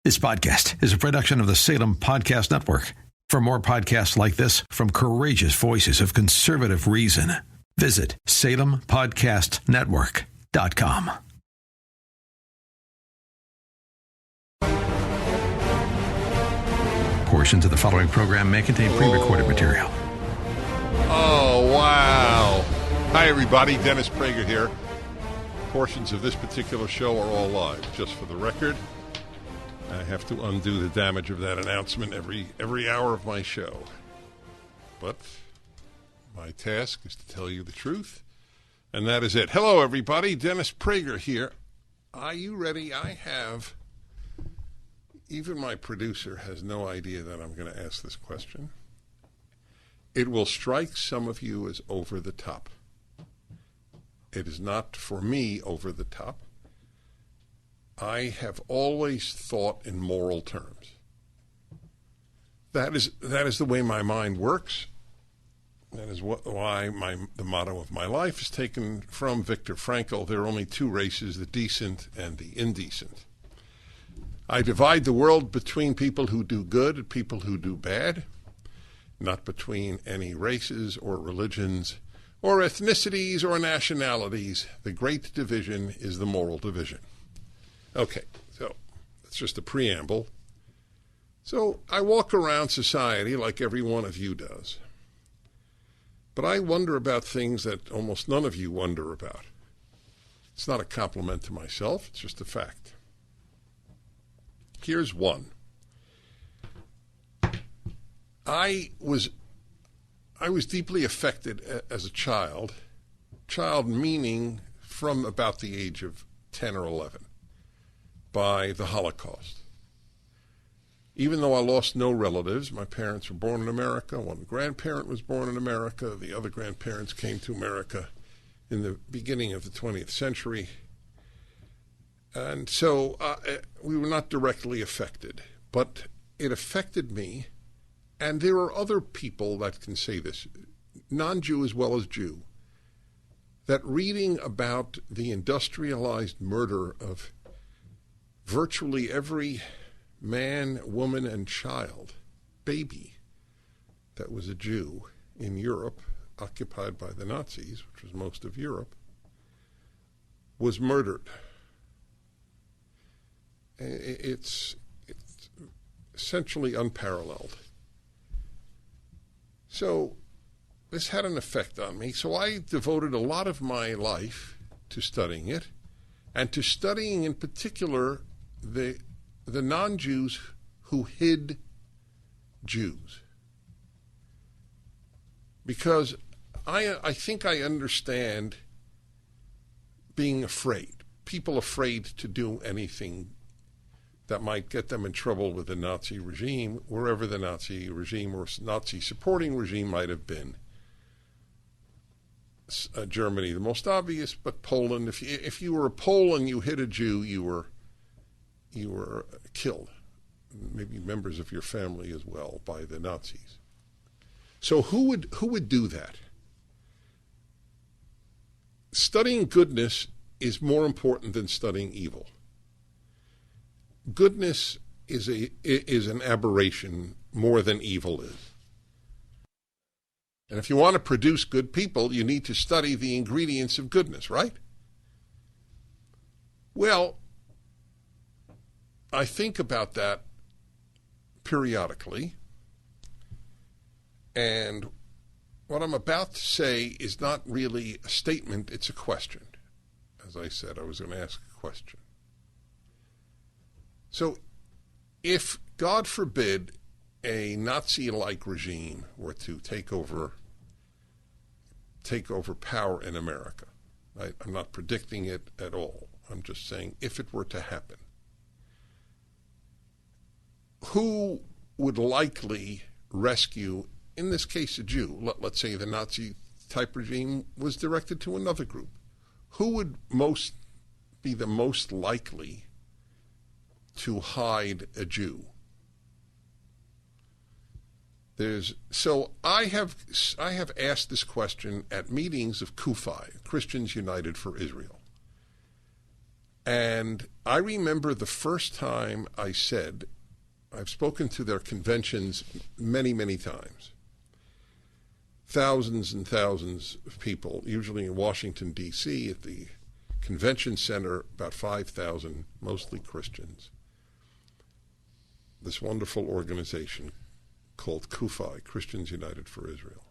This podcast is a production of the Salem Podcast Network. For more podcasts like this from courageous voices of conservative reason, visit salempodcastnetwork.com. Portions of the following program may contain pre-recorded material. Oh, wow. Hi, everybody. Dennis Prager here. Portions of this particular show are all live. Just for the record, I have to undo the damage of that announcement every hour of my show. But my task is to tell you the truth, and that is it. Hello, everybody. Dennis Prager here. Are you ready? Even my producer has no idea that I'm going to ask this question. It will strike some of you as over the top. It is not, for me, over the top. I have always thought in moral terms. That is the way my mind works. That is why the motto of my life is taken from Viktor Frankl. There are only two races, the decent and the indecent. I divide the world between people who do good and people who do bad, not between any races or religions or ethnicities or nationalities. The great division is the moral division. Okay, so that's just a preamble. So I walk around society like every one of you does. But I wonder about things that almost none of you wonder about. It's not a compliment to myself, it's just a fact. Here's one. I was deeply affected as a child meaning from about the age of 10 or 11, by the Holocaust. Even though I lost no relatives, my parents were born in America, one grandparent was born in America, the other grandparents came to America in the beginning of the 20th century. And so we were not directly affected, but it affected me. And there are other people that can say this, non-Jew as well as Jew, that reading about the industrialized murder of virtually every man, woman, and child, baby, that was a Jew in Europe, occupied by the Nazis, which was most of Europe, was murdered. It's essentially unparalleled. So this had an effect on me. So I devoted a lot of my life to studying it, and to studying in particular the non-Jews who hid Jews. Because I think I understand being afraid, people afraid to do anything that might get them in trouble with the Nazi regime, wherever the Nazi regime or Nazi-supporting regime might have been. Germany, the most obvious, but Poland. If you were a Pole and you hit a Jew, you were killed. Maybe members of your family as well by the Nazis. So who would do that? Studying goodness is more important than studying evil. Goodness is an aberration more than evil is. And if you want to produce good people, you need to study the ingredients of goodness, right? Well, I think about that periodically, and what I'm about to say is not really a statement, it's a question. As I said, I was going to ask a question. So, if, God forbid, a Nazi-like regime were to take over power in America, right? I'm not predicting it at all. I'm just saying if it were to happen, who would likely rescue, in this case, a Jew? Let's say the Nazi-type regime was directed to another group. Who would be the most likely to hide a Jew? So I have asked this question at meetings of CUFI, Christians United for Israel. And I remember the first time I said, I've spoken to their conventions many, many times. Thousands and thousands of people, usually in Washington, D.C., at the convention center, about 5,000, mostly Christians. This wonderful organization called CUFI, Christians United for Israel.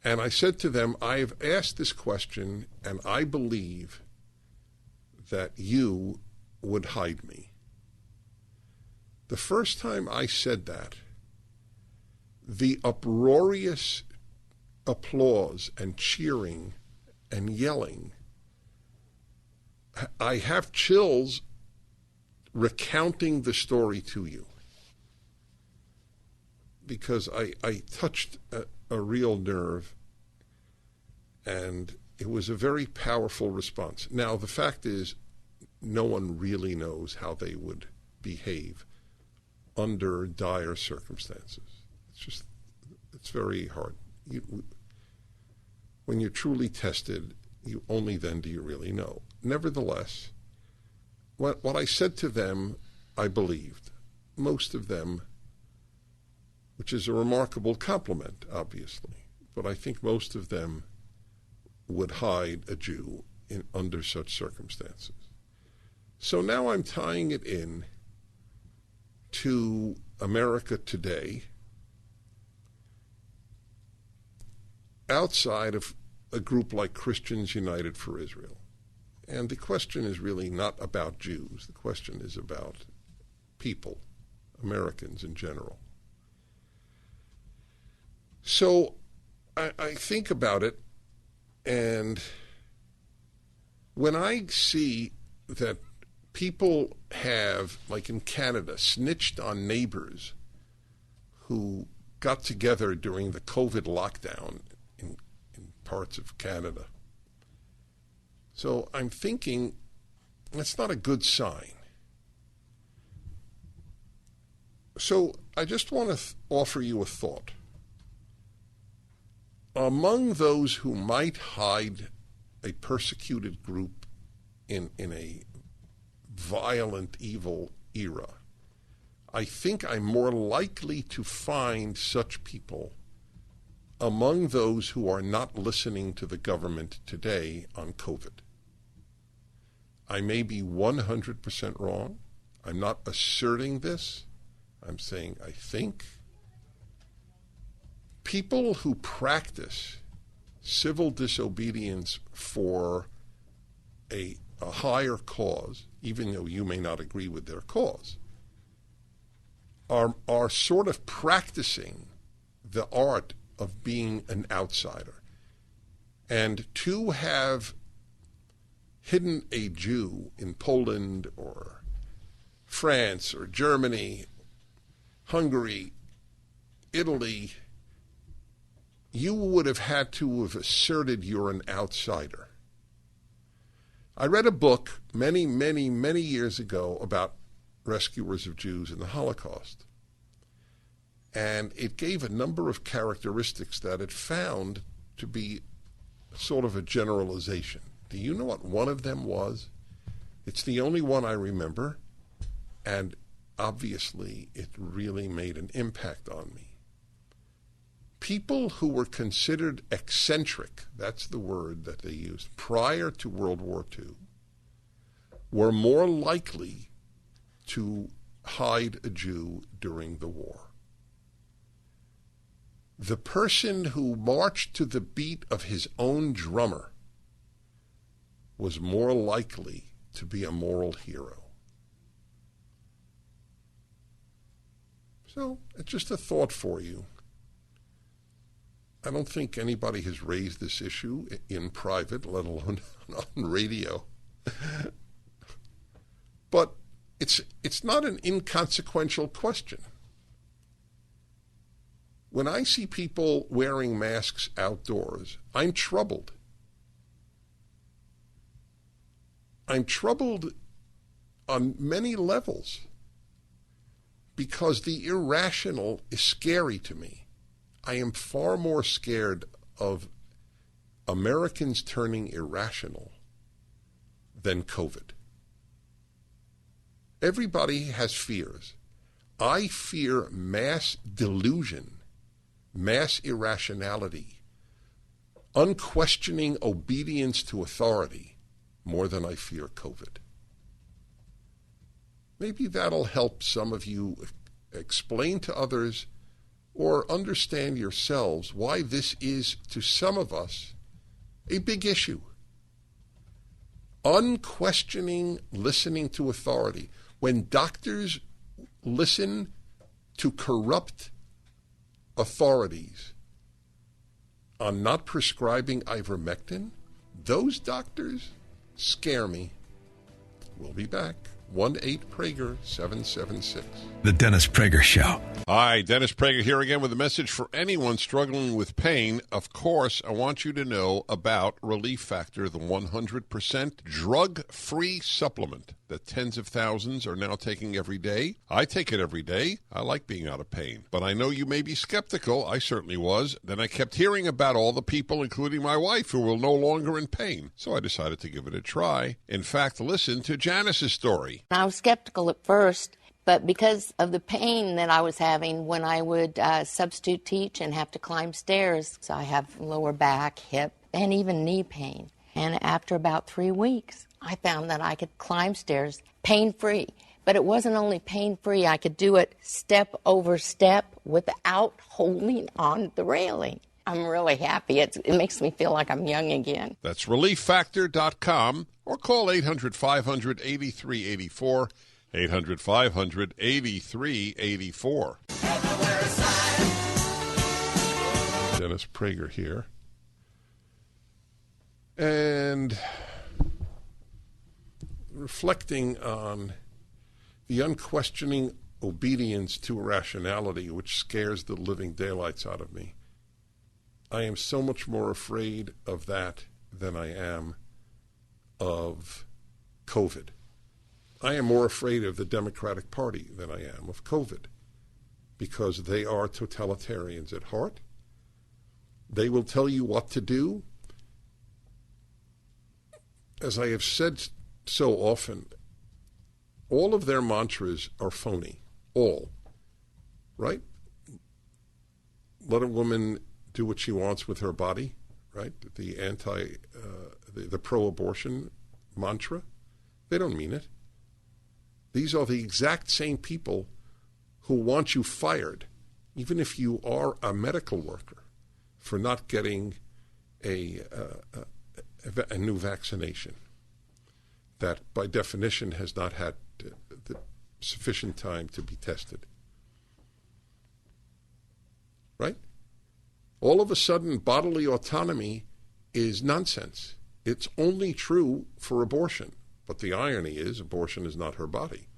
And I said to them, I have asked this question, and I believe that you would hide me. The first time I said that, the uproarious applause and cheering and yelling, I have chills recounting the story to you, because I touched a real nerve, and it was a very powerful response. Now, the fact is, no one really knows how they would behave under dire circumstances. It's very hard. When you're truly tested, only then do you really know. Nevertheless, what I said to them, I believed. Most of them, which is a remarkable compliment, obviously, but I think most of them would hide a Jew under such circumstances. So now I'm tying it in to America today, outside of a group like Christians United for Israel. And the question is really not about Jews. The question is about people, Americans in general. So I think about it, and when I see that people have, like in Canada, snitched on neighbors who got together during the COVID lockdown in parts of Canada. So I'm thinking that's not a good sign. So I just want to offer you a thought. Among those who might hide a persecuted group in a violent, evil era, I think I'm more likely to find such people among those who are not listening to the government today on COVID. I may be 100% wrong. I'm not asserting this. I'm saying I think. People who practice civil disobedience for a higher cause, even though you may not agree with their cause, are sort of practicing the art of being an outsider. And to have hidden a Jew in Poland or France or Germany, Hungary, Italy, you would have had to have asserted you're an outsider. I read a book many, many, many years ago about rescuers of Jews in the Holocaust. And it gave a number of characteristics that it found to be sort of a generalization. Do you know what one of them was? It's the only one I remember, and obviously it really made an impact on me. People who were considered eccentric, that's the word that they used, prior to World War II, were more likely to hide a Jew during the war. The person who marched to the beat of his own drummer was more likely to be a moral hero. So, it's just a thought for you. I don't think anybody has raised this issue in private, let alone on radio. But it's not an inconsequential question. When I see people wearing masks outdoors, I'm troubled. I'm troubled on many levels because the irrational is scary to me. I am far more scared of Americans turning irrational than COVID. Everybody has fears. I fear mass delusion, mass irrationality, unquestioning obedience to authority more than I fear COVID. Maybe that'll help some of you explain to others or understand yourselves why this is, to some of us, a big issue. Unquestioning listening to authority. When doctors listen to corrupt authorities on not prescribing ivermectin, those doctors scare me. We'll be back. 1-8-PRAGER-776. The Dennis Prager Show. Hi, Dennis Prager here again with a message for anyone struggling with pain. Of course, I want you to know about Relief Factor, the 100% drug-free supplement that tens of thousands are now taking every day. I take it every day. I like being out of pain. But I know you may be skeptical. I certainly was. Then I kept hearing about all the people, including my wife, who were no longer in pain. So I decided to give it a try. In fact, listen to Janice's story. I was skeptical at first, but because of the pain that I was having when I would substitute teach and have to climb stairs, so I have lower back, hip, and even knee pain. And after about 3 weeks, I found that I could climb stairs pain-free. But it wasn't only pain-free, I could do it step over step without holding on the railing. I'm really happy. It makes me feel like I'm young again. That's ReliefFactor.com or call 800-500-8384, 800-500-8384. Dennis Prager here. And reflecting on the unquestioning obedience to irrationality which scares the living daylights out of me. I am so much more afraid of that than I am of COVID. I am more afraid of the Democratic Party than I am of COVID because they are totalitarians at heart. They will tell you what to do. As I have said so often, all of their mantras are phony. All. Right? Let a woman do what she wants with her body, right? The pro-abortion mantra. They don't mean it. These are the exact same people who want you fired, even if you are a medical worker, for not getting a new vaccination that, by definition, has not had the sufficient time to be tested. Right? All of a sudden, bodily autonomy is nonsense. It's only true for abortion. But the irony is, abortion is not her body.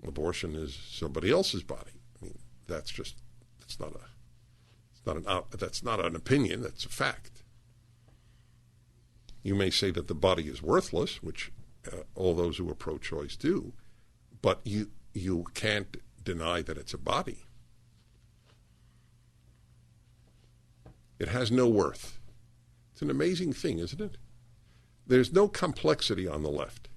Abortion is somebody else's body. I mean, that's not an opinion. That's a fact. You may say that the body is worthless, which all those who are pro-choice do, but you can't deny that it's a body. It has no worth. It's an amazing thing, isn't it? There's no complexity on the left.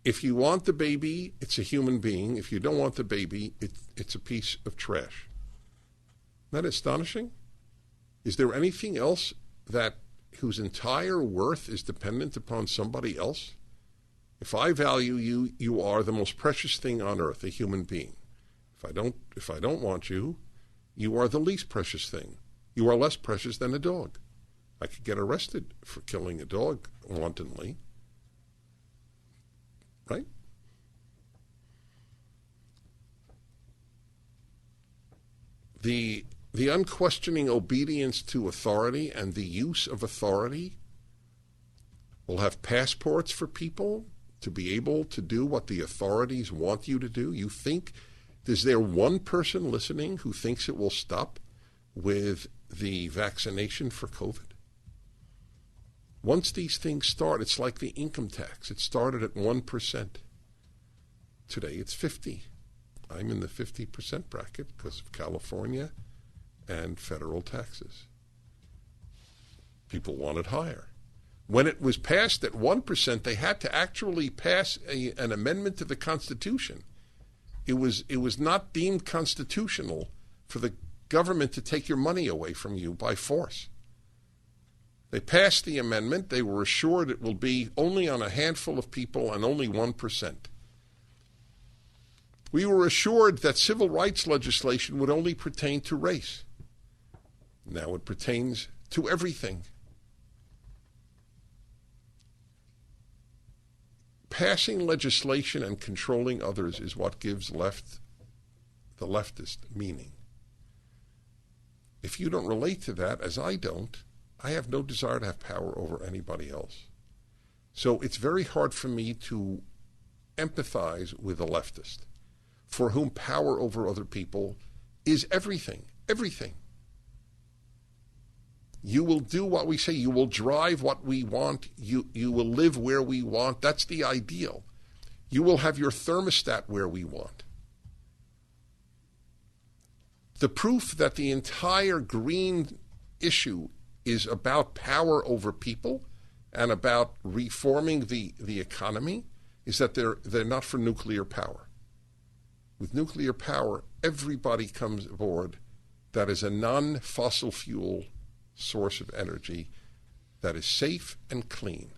If you want the baby, it's a human being. If you don't want the baby, it's a piece of trash. Isn't that astonishing? Is there anything else whose entire worth is dependent upon somebody else? If I value you, you are the most precious thing on earth, a human being. If I don't want you, you are the least precious thing. You are less precious than a dog. I could get arrested for killing a dog wantonly. Right? The unquestioning obedience to authority and the use of authority will have passports for people to be able to do what the authorities want you to do. You think, is there one person listening who thinks it will stop with the vaccination for COVID? Once these things start, it's like the income tax. It started at 1%. Today it's 50. I'm in the 50% bracket because of California and federal taxes. People want it higher. When it was passed at 1%, they had to actually pass an amendment to the Constitution. It was not deemed constitutional for the government to take your money away from you by force. They passed the amendment. They were assured it will be only on a handful of people and only 1%. We were assured that civil rights legislation would only pertain to race. Now it pertains to everything. Passing legislation and controlling others is what gives the leftist meaning. If you don't relate to that, as I don't, I have no desire to have power over anybody else. So it's very hard for me to empathize with a leftist for whom power over other people is everything. Everything. You will do what we say. You will drive what we want. You will live where we want. That's the ideal. You will have your thermostat where we want. The proof that the entire green issue is about power over people and about reforming the economy is that they're not for nuclear power. With nuclear power, everybody comes aboard that is a non-fossil fuel source of energy that is safe and clean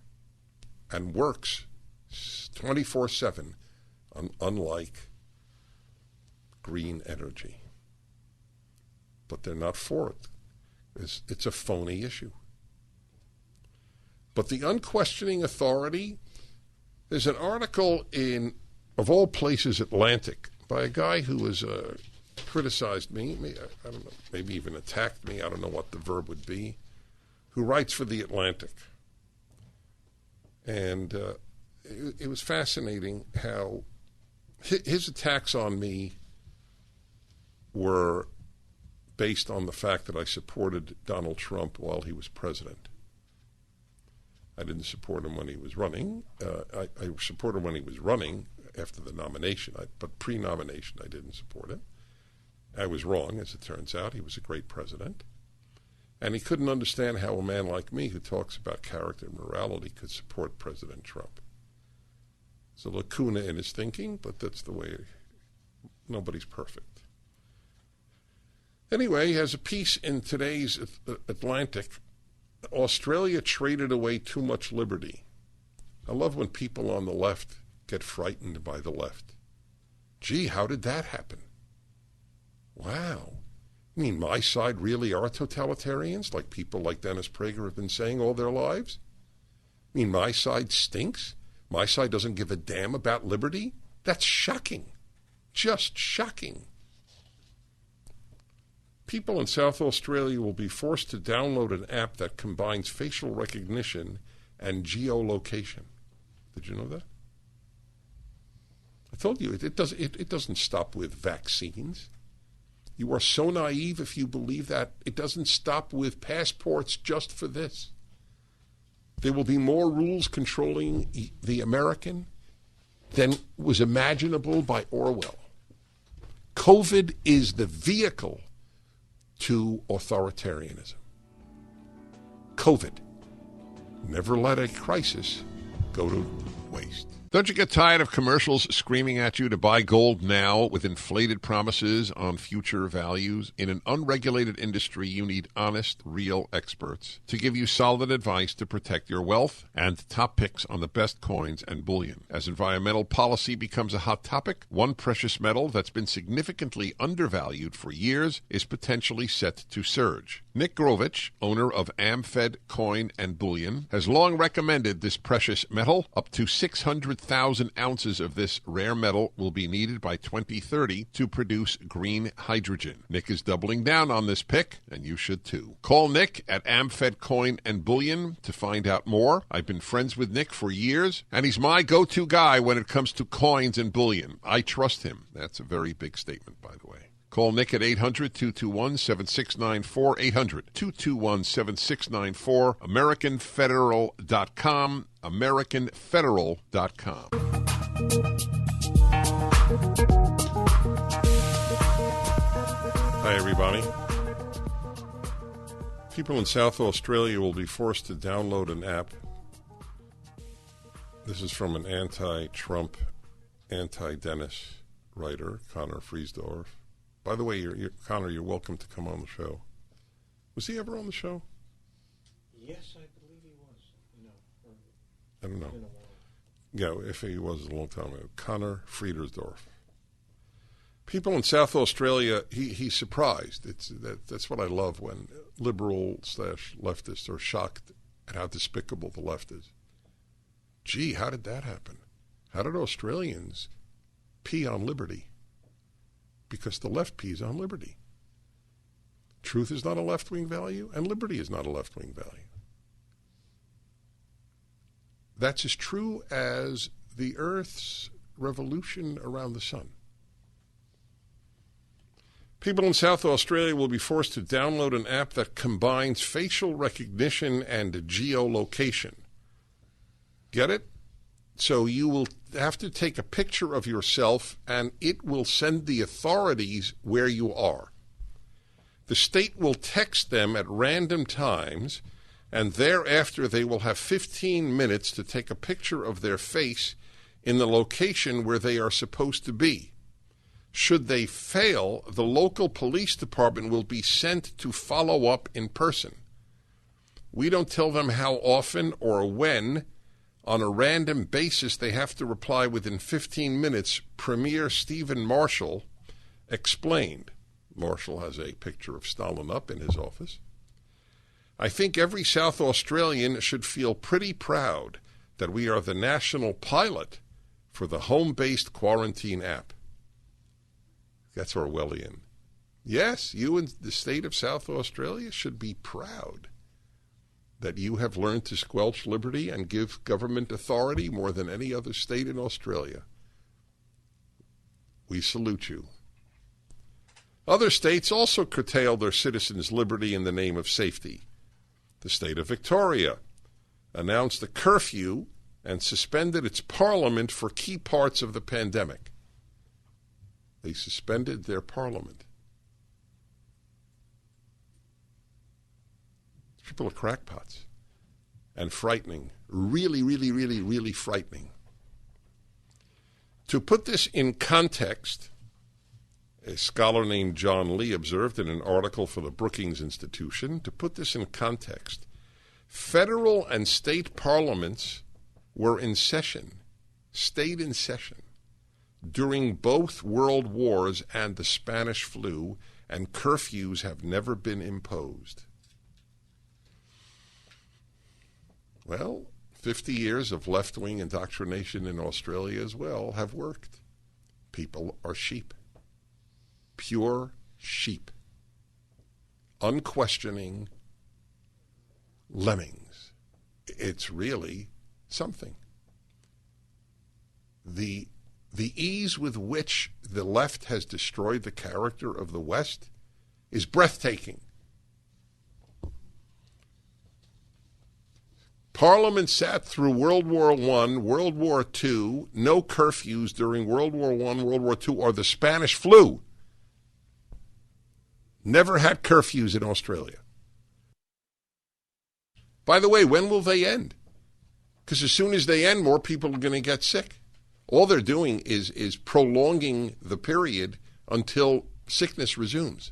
and works 24/7, unlike green energy. But they're not for it. It's a phony issue. But the unquestioning authority, there's an article in, of all places, Atlantic, by a guy who has criticized me, I don't know, maybe even attacked me, I don't know what the verb would be, who writes for the Atlantic. And it was fascinating how his attacks on me were based on the fact that I supported Donald Trump while he was president. I didn't support him when he was running. I supported him when he was running after the nomination, but pre-nomination I didn't support him. I was wrong, as it turns out. He was a great president. And he couldn't understand how a man like me who talks about character and morality could support President Trump. It's a lacuna in his thinking, but that's the way. Nobody's perfect. Anyway, he has a piece in today's Atlantic. Australia traded away too much liberty. I love when people on the left get frightened by the left. Gee, how did that happen? Wow. You mean my side really are totalitarians, like people like Dennis Prager have been saying all their lives? You mean my side stinks? My side doesn't give a damn about liberty? That's shocking. Just shocking. People in South Australia will be forced to download an app that combines facial recognition and geolocation. Did you know that? I told you, it doesn't stop with vaccines. You are so naive if you believe that. It doesn't stop with passports just for this. There will be more rules controlling the American than was imaginable by Orwell. COVID is the vehicle to authoritarianism. COVID. Never let a crisis go to waste. Don't you get tired of commercials screaming at you to buy gold now with inflated promises on future values? In an unregulated industry, you need honest, real experts to give you solid advice to protect your wealth and top picks on the best coins and bullion. As environmental policy becomes a hot topic, one precious metal that's been significantly undervalued for years is potentially set to surge. Nick Grovich, owner of AmFed Coin and Bullion, has long recommended this precious metal. Up to 600,000 ounces of this rare metal will be needed by 2030 to produce green hydrogen. Nick is doubling down on this pick, and you should too. Call Nick at AmFed Coin and Bullion to find out more. I've been friends with Nick for years, and he's my go-to guy when it comes to coins and bullion. I trust him. That's a very big statement, by the way. Call Nick at 800-221-7694, 800-221-7694, AmericanFederal.com, AmericanFederal.com. Hi, everybody. People in South Australia will be forced to download an app This is from an anti-Trump, anti-Dennis writer, Connor Friesdorf. By the way, Connor, you're welcome to come on the show. Was he ever on the show? Yes, I believe he was. I don't know. Yeah, if he was, a long time ago. Connor Friesdorf. People in South Australia, he's surprised. That's what I love when liberal/leftists are shocked at how despicable the left is. Gee, how did that happen? How did Australians pee on liberty? Because the left pees on liberty. Truth is not a left-wing value, and liberty is not a left-wing value. That's as true as the Earth's revolution around the sun. People in South Australia will be forced to download an app that combines facial recognition and geolocation. Get it? So you will have to take a picture of yourself, and it will send the authorities where you are. The state will text them at random times, and thereafter they will have 15 minutes to take a picture of their face in the location where they are supposed to be. Should they fail, the local police department will be sent to follow up in person. We don't tell them how often or when. On a random basis, they have to reply within 15 minutes, Premier Stephen Marshall explained. Marshall has a picture of Stalin up in his office. I think every South Australian should feel pretty proud that we are the national pilot for the home-based quarantine app. That's Orwellian. Yes, you in the state of South Australia should be proud that you have learned to squelch liberty and give government authority more than any other state in Australia. We salute you. Other states also curtail their citizens' liberty in the name of safety. The state of Victoria announced a curfew and suspended its parliament for key parts of the pandemic. They suspended their parliament. People are crackpots and frightening. Really, really, really, really frightening. To put this in context, a scholar named John Lee observed in an article for the Brookings Institution, to put this in context, federal and state parliaments were in session, stayed in session, during both world wars and the Spanish flu, and curfews have never been imposed. Well, 50 years of left-wing indoctrination in Australia as well have worked. People are sheep. Pure sheep. Unquestioning lemmings. It's really something. The ease with which the left has destroyed the character of the West is breathtaking. Parliament sat through World War I, World War II, no curfews during World War I, World War II, or the Spanish flu. Never had curfews in Australia. By the way, when will they end? Because as soon as they end, more people are going to get sick. All they're doing is prolonging the period until sickness resumes.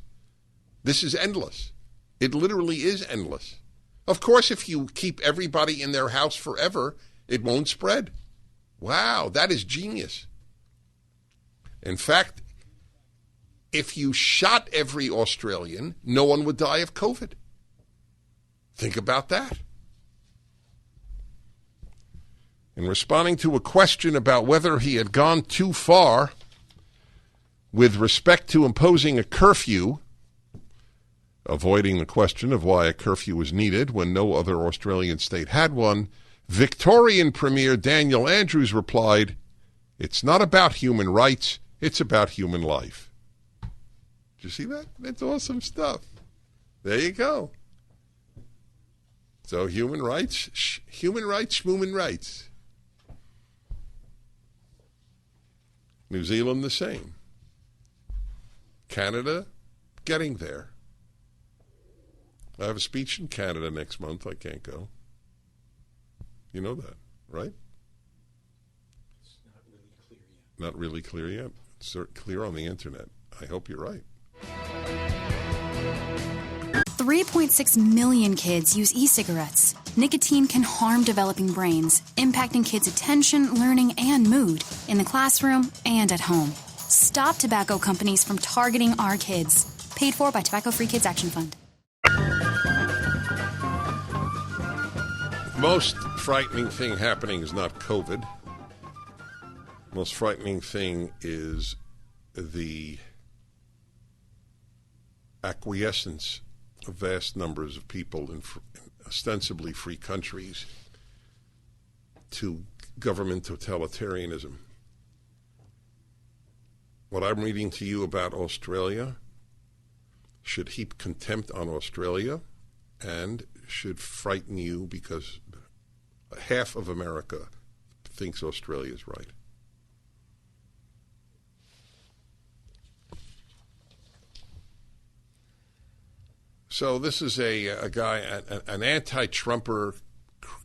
This is endless. It literally is endless. Of course, if you keep everybody in their house forever, it won't spread. Wow, that is genius. In fact, if you shot every Australian, no one would die of COVID. Think about that. In responding to a question about whether he had gone too far with respect to imposing a curfew, avoiding the question of why a curfew was needed when no other Australian state had one, Victorian Premier Daniel Andrews replied, "It's not about human rights, it's about human life." Did you see that? That's awesome stuff. There you go. So human rights, schmoomin' rights. New Zealand the same. Canada, getting there. I have a speech in Canada next month. I can't go. You know that, right? Not really clear yet. It's clear on the internet. I hope you're right. 3.6 million kids use e-cigarettes. Nicotine can harm developing brains, impacting kids' attention, learning, and mood in the classroom and at home. Stop tobacco companies from targeting our kids. Paid for by Tobacco Free Kids Action Fund. The most frightening thing happening is not COVID. The most frightening thing is the acquiescence of vast numbers of people in ostensibly free countries to government totalitarianism. What I'm reading to you about Australia should heap contempt on Australia and should frighten you because half of America thinks Australia is right. So this is a guy, an anti-Trumper,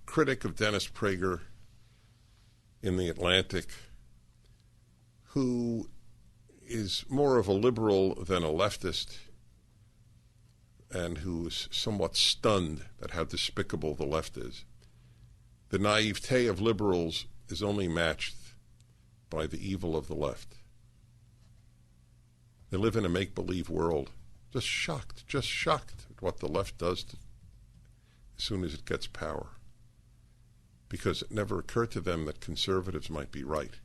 critic of Dennis Prager in The Atlantic, who is more of a liberal than a leftist and who is somewhat stunned at how despicable the left is. The naivete of liberals is only matched by the evil of the left. They live in a make-believe world. Just shocked at what the left does as soon as it gets power. Because it never occurred to them that conservatives might be right.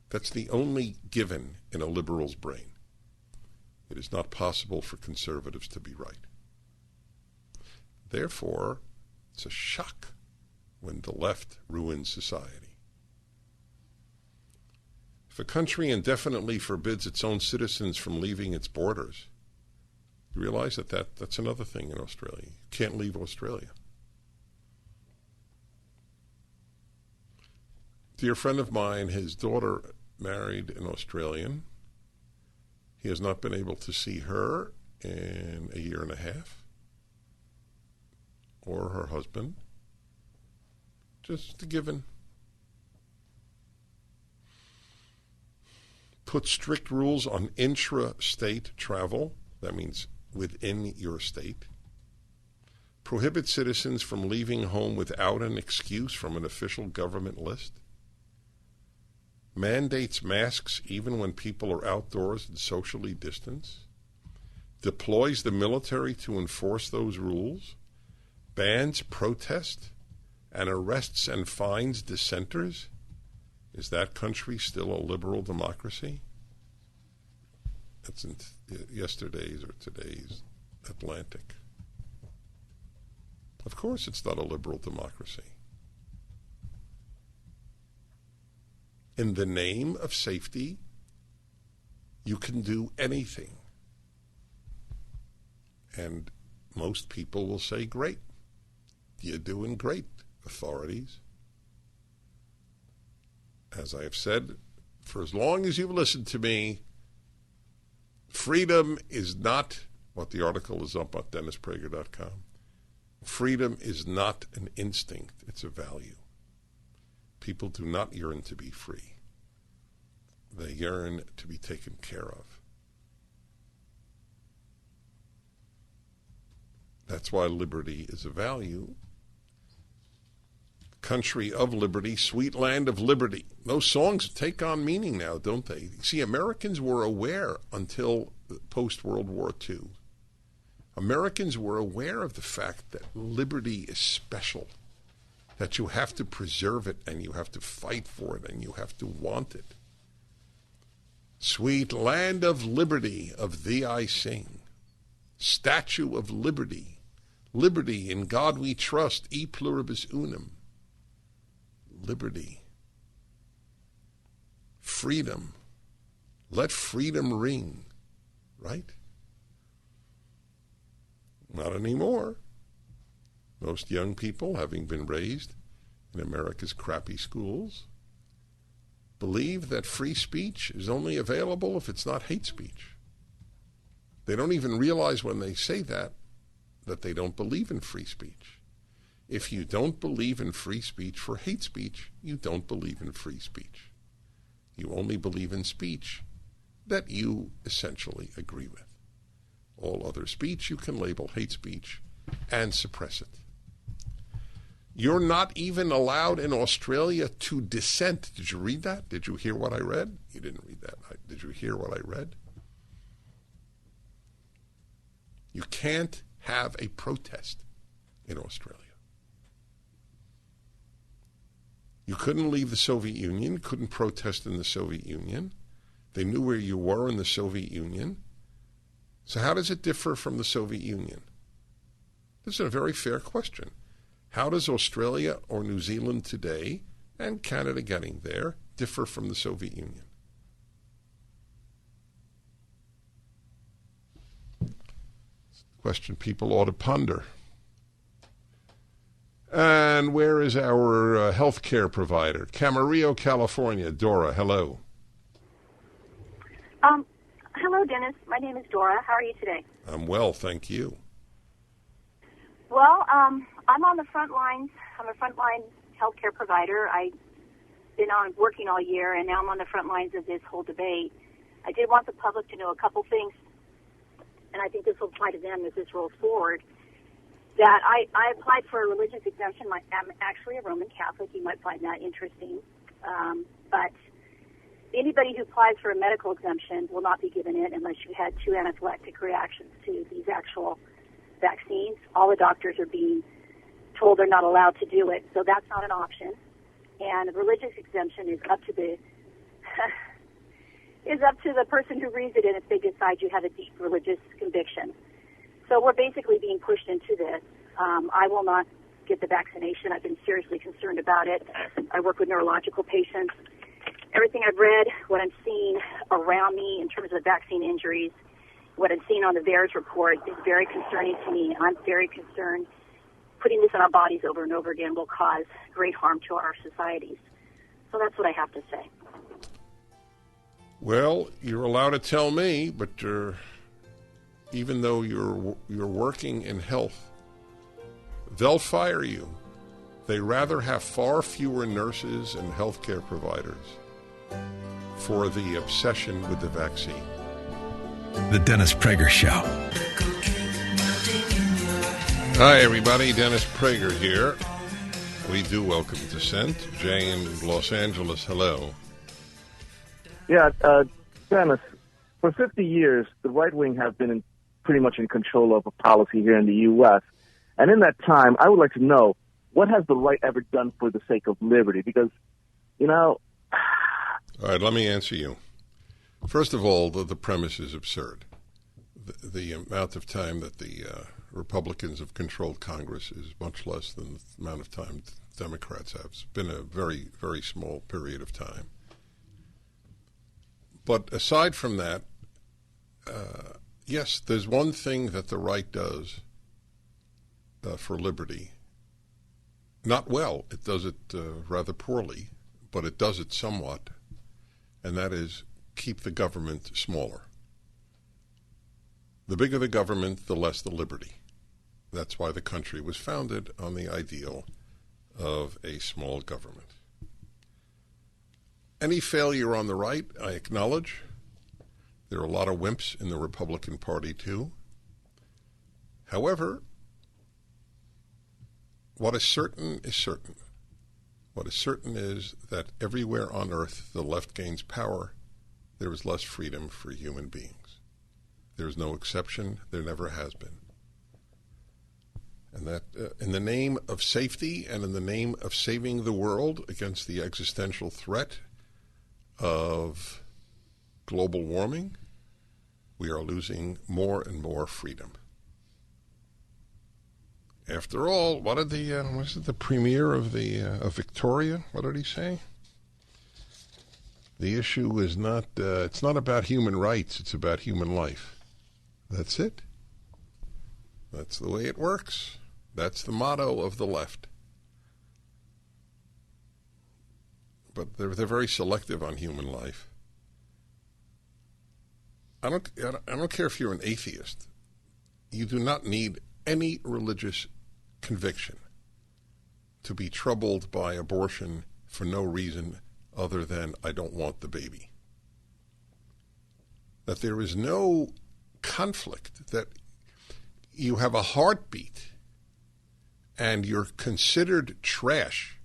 That's the only given in a liberal's brain. It is not possible for conservatives to be right. Therefore, it's a shock when the left ruins society. If a country indefinitely forbids its own citizens from leaving its borders, you realize that's another thing in Australia. You can't leave Australia. Dear friend of mine, his daughter married an Australian. He has not been able to see her in a year and a half, or her husband. Just a given. Put strict rules on intra-state travel. That means within your state. Prohibit citizens from leaving home without an excuse from an official government list. Mandates masks even when people are outdoors and socially distanced. Deploys the military to enforce those rules. Bans protest and arrests and fines dissenters. Is that country still a liberal democracy? That's in yesterday's or today's Atlantic. Of course it's not a liberal democracy. In the name of safety, you can do anything. And most people will say, great. You're doing great, authorities. As I have said, for as long as you've listened to me, freedom is not, what the article is up at DennisPrager.com. Freedom is not an instinct, it's a value. People do not yearn to be free. They yearn to be taken care of. That's why liberty is a value. Country of liberty, sweet land of liberty. Those songs take on meaning now, don't they? See, Americans were aware until post-World War II. Americans were aware of the fact that liberty is special, that you have to preserve it and you have to fight for it and you have to want it. Sweet land of liberty, of thee I sing. Statue of liberty. Liberty, in God we trust, e pluribus unum. Liberty. Freedom. Let freedom ring. Right? Not anymore. Most young people, having been raised in America's crappy schools, believe that free speech is only available if it's not hate speech. They don't even realize when they say that they don't believe in free speech. If you don't believe in free speech for hate speech, you don't believe in free speech. You only believe in speech that you essentially agree with. All other speech you can label hate speech and suppress it. You're not even allowed in Australia to dissent. Did you read that? Did you hear what I read? You didn't read that. Did you hear what I read? You can't have a protest in Australia. You couldn't leave the Soviet Union, couldn't protest in the Soviet Union. They knew where you were in the Soviet Union. So how does it differ from the Soviet Union? This is a very fair question. How does Australia or New Zealand today, and Canada getting there, differ from the Soviet Union? It's a question people ought to ponder. And where is our health care provider? Camarillo, California. Dora, hello. Hello, Dennis. My name is Dora. How are you today? I'm well, thank you. Well, I'm on the front lines. I'm a frontline healthcare provider. I've been working all year, and now I'm on the front lines of this whole debate. I did want the public to know a couple things, and I think this will apply to them as this rolls forward, that I applied for a religious exemption. I'm actually a Roman Catholic. You might find that interesting. But anybody who applies for a medical exemption will not be given it unless you had 2 anaphylactic reactions to these actual vaccines. All the doctors are being told they're not allowed to do it, so that's not an option. And a religious exemption is up to the person who reads it, and if they decide you have a deep religious conviction. So we're basically being pushed into this. I will not get the vaccination. I've been seriously concerned about it. I work with neurological patients. Everything I've read, what I'm seeing around me in terms of vaccine injuries, what I'm seeing on the VAERS report is very concerning to me. I'm very concerned. Putting this in our bodies over and over again will cause great harm to our societies. So that's what I have to say. Well, you're allowed to tell me, but even though you're working in health, they'll fire you. They rather have far fewer nurses and healthcare providers for the obsession with the vaccine. The Dennis Prager Show. Hi, everybody. Dennis Prager here. We do welcome dissent. Jay in Los Angeles, hello. Yeah, Dennis, for 50 years, the right wing have been pretty much in control of a policy here in the U.S. And in that time, I would like to know, what has the right ever done for the sake of liberty? Because, you know... All right, let me answer you. First of all, the premise is absurd. The amount of time that the Republicans have controlled Congress is much less than the amount of time Democrats have. It's been a very, very small period of time. But aside from that, yes, there's one thing that the right does for liberty. Not well. It does it rather poorly, but it does it somewhat, and that is keep the government smaller. The bigger the government, the less the liberty. That's why the country was founded on the ideal of a small government. Any failure on the right, I acknowledge. There are a lot of wimps in the Republican Party, too. However, what is certain is certain. What is certain is that everywhere on earth the left gains power, there is less freedom for human beings. There is no exception. There never has been. And that in the name of safety and in the name of saving the world against the existential threat of global warming, we are losing more and more freedom. After all, what did the premier of Victoria? What did he say? The issue is not. It's not about human rights. It's about human life. That's it. That's the way it works. That's the motto of the left. But they're very selective on human life. I don't care if you're an atheist. You do not need any religious conviction to be troubled by abortion for no reason other than I don't want the baby. That there is no conflict, that you have a heartbeat and you're considered trash.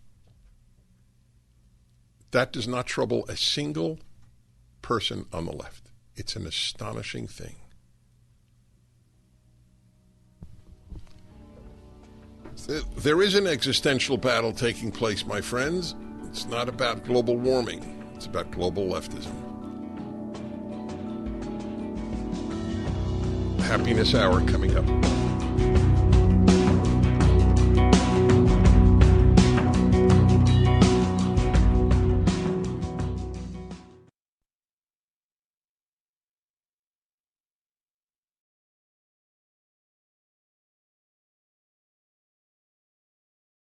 That does not trouble a single person on the left. It's an astonishing thing. There is an existential battle taking place, my friends. It's not about global warming. It's about global leftism. Happiness Hour coming up.